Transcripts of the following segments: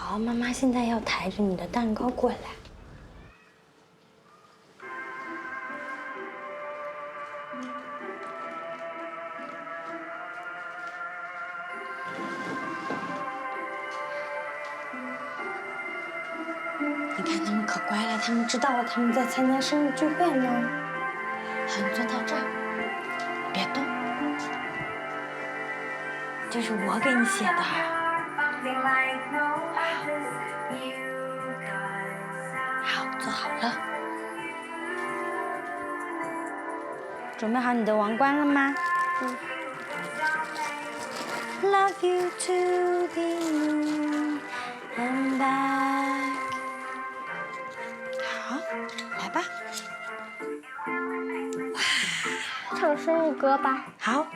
好，妈妈现在要抬着你的蛋糕过来。你看他们可乖了，他们知道他们在参加生日聚会呢。好，你坐到这儿，别动。这是我给你写的。好，坐好了。准备好你的王冠了吗？Love you to the moon and back。好，来吧。唱生日歌吧。好，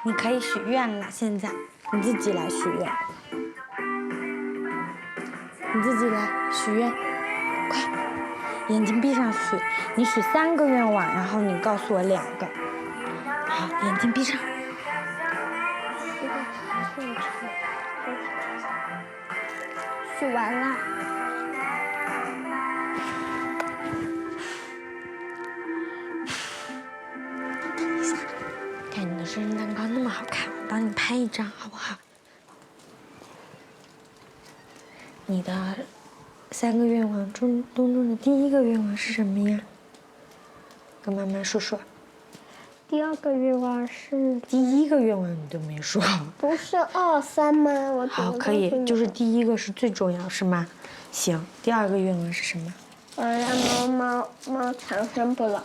你可以许愿了。现在你自己来许愿，你自己来许愿，快，眼睛闭上许。你许3个愿望，然后你告诉我2个。好，眼睛闭上。许完了。等一下，看你的生日蛋糕那么好看，我帮你拍一张好不好？你的3个愿望中的第1个愿望是什么呀？跟妈妈说说。第2个愿望是第1个愿望你都没说。不是2、3吗？我好，可以，就是第1个是最重要，是吗？行，第2个愿望是什么？让猫长生不老。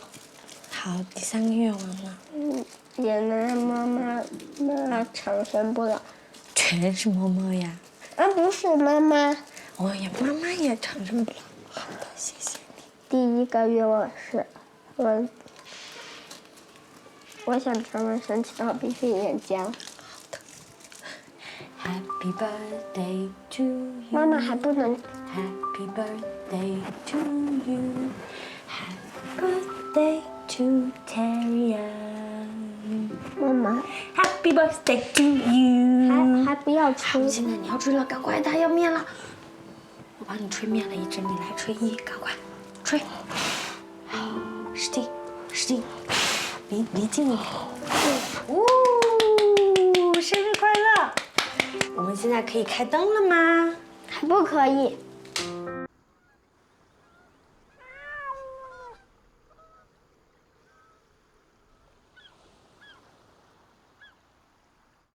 好，第3个愿望呢？也能让妈长生不老。全是猫猫呀。不是妈妈。哦呀，妈妈也长生不老。好的，谢谢你。第1个愿望是，我想成为神奇宝贝训练家。好的。Happy birthday to you。妈妈还不能。Happy birthday to you. Happy birthday to Terry。妈妈。Happy birthday to you。还不要吹。现在你要吹了，赶快，它要灭了。我帮你吹灭了一只，你来吹1，赶快，吹。好，使劲，使劲，离近一点。生日快乐！我们现在可以开灯了吗？还不可以。